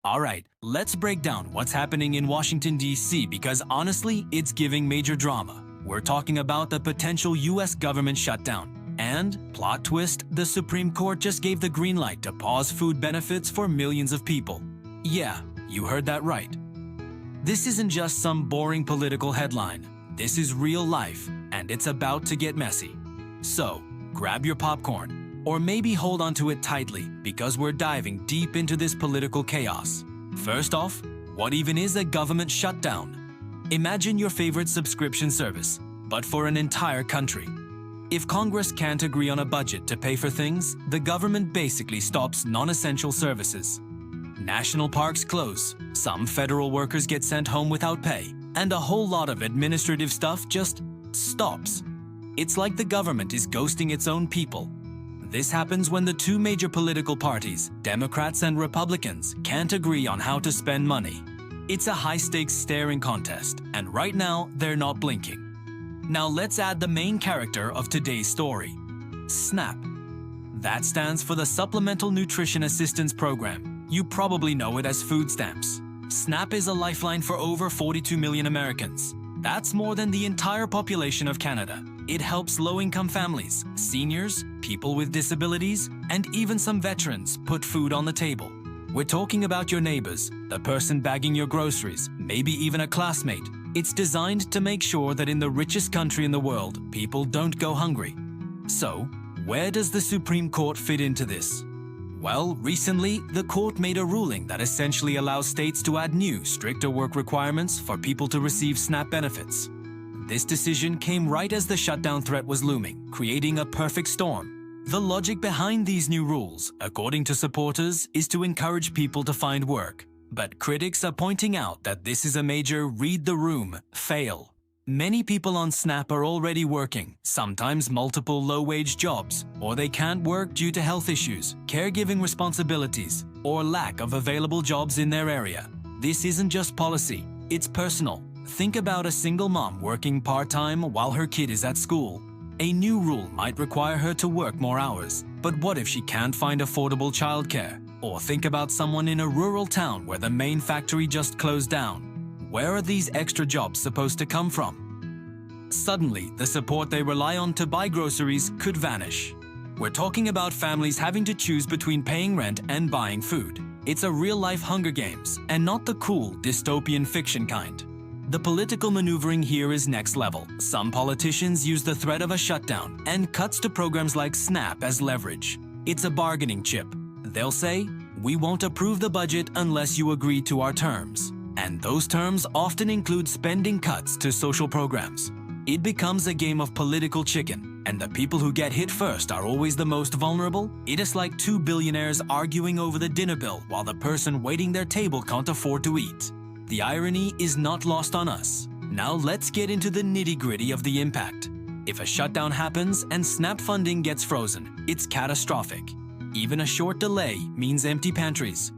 Alright, let's break down what's happening in Washington, D.C. because honestly, it's giving major drama. We're talking about the potential US government shutdown. And, plot twist, the Supreme Court just gave the green light to pause food benefits for millions of people. Yeah, you heard that right. This isn't just some boring political headline. This is real life, and it's about to get messy. So, grab your popcorn. Or maybe hold onto it tightly, because we're diving deep into this political chaos. First off, what even is a government shutdown? Imagine your favorite subscription service, but for an entire country. If Congress can't agree on a budget to pay for things, the government basically stops non-essential services. National parks close, some federal workers get sent home without pay, and a whole lot of administrative stuff just stops. It's like the government is ghosting its own people. This happens when the two major political parties, Democrats and Republicans, can't agree on how to spend money. It's a high-stakes staring contest, and right now, they're not blinking. Now let's add the main character of today's story, SNAP. That stands for the Supplemental Nutrition Assistance Program. You probably know it as food stamps. SNAP is a lifeline for over 42 million Americans. That's more than the entire population of Canada. It helps low-income families, seniors, people with disabilities, and even some veterans put food on the table. We're talking about your neighbors, the person bagging your groceries, maybe even a classmate. It's designed to make sure that in the richest country in the world, people don't go hungry. So, where does the Supreme Court fit into this? Well, recently, the court made a ruling that essentially allows states to add new, stricter work requirements for people to receive SNAP benefits. This decision came right as the shutdown threat was looming, creating a perfect storm. The logic behind these new rules, according to supporters, is to encourage people to find work. But critics are pointing out that this is a major read the room fail. Many people on SNAP are already working, sometimes multiple low-wage jobs, or they can't work due to health issues, caregiving responsibilities, or lack of available jobs in their area. This isn't just policy, it's personal. Think about a single mom working part-time while her kid is at school. A new rule might require her to work more hours, but what if she can't find affordable childcare? Or think about someone in a rural town where the main factory just closed down. Where are these extra jobs supposed to come from? Suddenly, the support they rely on to buy groceries could vanish. We're talking about families having to choose between paying rent and buying food. It's a real-life Hunger Games, and not the cool, dystopian fiction kind. The political maneuvering here is next level. Some politicians use the threat of a shutdown and cuts to programs like SNAP as leverage. It's a bargaining chip. They'll say, "We won't approve the budget unless you agree to our terms." And those terms often include spending cuts to social programs. It becomes a game of political chicken, and the people who get hit first are always the most vulnerable. It is like two billionaires arguing over the dinner bill while the person waiting their table can't afford to eat. The irony is not lost on us. Now let's get into the nitty-gritty of the impact. If a shutdown happens and SNAP funding gets frozen, it's catastrophic. Even a short delay means empty pantries.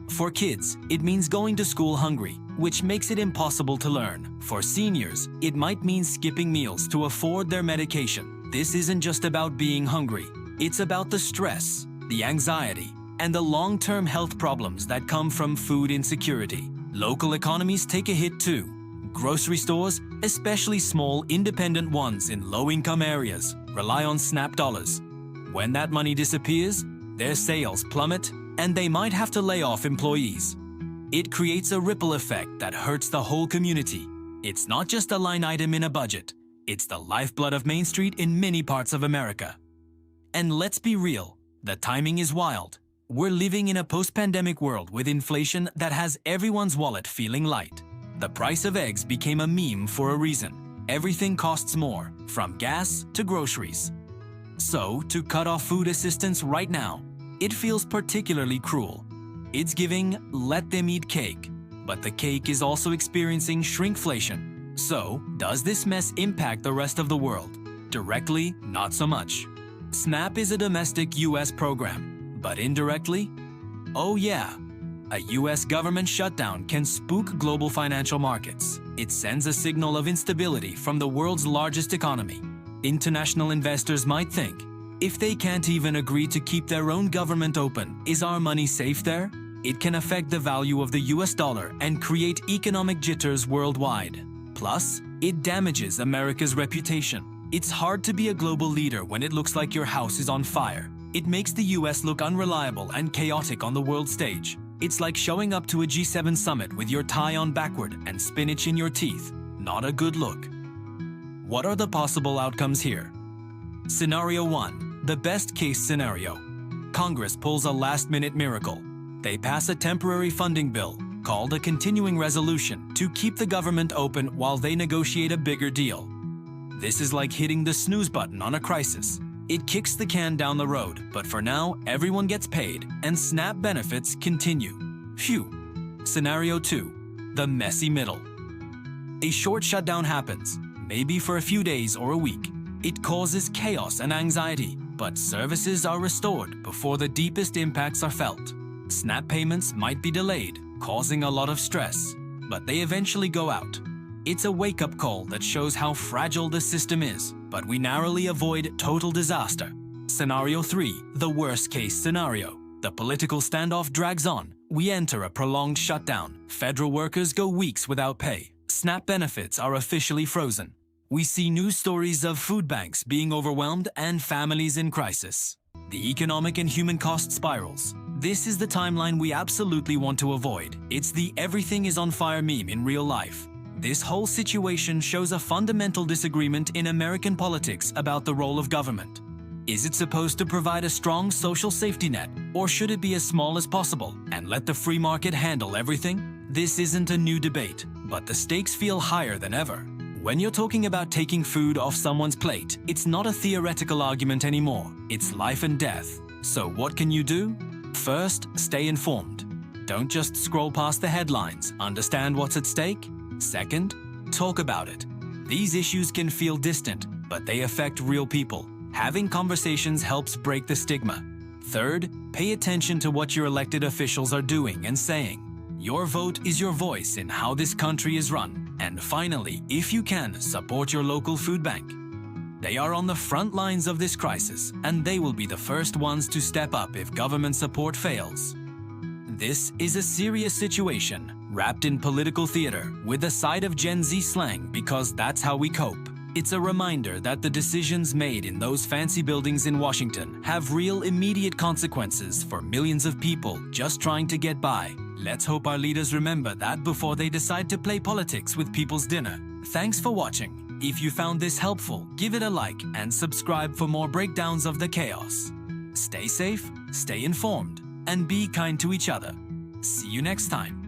For kids, it means going to school hungry, which makes it impossible to learn. For seniors, it might mean skipping meals to afford their medication. This isn't just about being hungry. It's about the stress, the anxiety, and the long-term health problems that come from food insecurity. Local economies take a hit too. Grocery stores, especially small independent ones in low-income areas, rely on SNAP dollars. When that money disappears, their sales plummet, and they might have to lay off employees. It creates a ripple effect that hurts the whole community. It's not just a line item in a budget. It's the lifeblood of Main Street in many parts of America. And let's be real, the timing is wild. We're living in a post-pandemic world with inflation that has everyone's wallet feeling light. The price of eggs became a meme for a reason. Everything costs more, from gas to groceries. So, to cut off food assistance right now, it feels particularly cruel. It's giving, let them eat cake. But the cake is also experiencing shrinkflation. So, does this mess impact the rest of the world? Directly, not so much. SNAP is a domestic US program. But indirectly? Oh yeah, a US government shutdown can spook global financial markets. It sends a signal of instability from the world's largest economy. International investors might think, if they can't even agree to keep their own government open, is our money safe there? It can affect the value of the US dollar and create economic jitters worldwide. Plus, it damages America's reputation. It's hard to be a global leader when it looks like your house is on fire. It makes the US look unreliable and chaotic on the world stage. It's like showing up to a G7 summit with your tie on backward and spinach in your teeth. Not a good look. What are the possible outcomes here? Scenario 1. The best case scenario. Congress pulls a last-minute miracle. They pass a temporary funding bill, called a continuing resolution, to keep the government open while they negotiate a bigger deal. This is like hitting the snooze button on a crisis. It kicks the can down the road, but for now, everyone gets paid, and SNAP benefits continue. Phew. Scenario 2. The messy middle. A short shutdown happens, maybe for a few days or a week. It causes chaos and anxiety, but services are restored before the deepest impacts are felt. SNAP payments might be delayed, causing a lot of stress, but they eventually go out. It's a wake-up call that shows how fragile the system is, but we narrowly avoid total disaster. Scenario 3, the worst-case scenario. The political standoff drags on. We enter a prolonged shutdown. Federal workers go weeks without pay. SNAP benefits are officially frozen. We see news stories of food banks being overwhelmed and families in crisis. The economic and human cost spirals. This is the timeline we absolutely want to avoid. It's the everything is on fire meme in real life. This whole situation shows a fundamental disagreement in American politics about the role of government. Is it supposed to provide a strong social safety net, or should it be as small as possible and let the free market handle everything? This isn't a new debate, but the stakes feel higher than ever. When you're talking about taking food off someone's plate, it's not a theoretical argument anymore. It's life and death. So what can you do? First, stay informed. Don't just scroll past the headlines. Understand what's at stake. Second, talk about it. These issues can feel distant, but they affect real people. Having conversations helps break the stigma. Third, pay attention to what your elected officials are doing and saying. Your vote is your voice in how this country is run. And finally, if you can, support your local food bank. They are on the front lines of this crisis, and they will be the first ones to step up if government support fails. This is a serious situation, wrapped in political theater, with a side of Gen Z slang because that's how we cope. It's a reminder that the decisions made in those fancy buildings in Washington have real immediate consequences for millions of people just trying to get by. Let's hope our leaders remember that before they decide to play politics with people's dinner. Thanks for watching. If you found this helpful, give it a like and subscribe for more breakdowns of the chaos. Stay safe, stay informed, and be kind to each other. See you next time.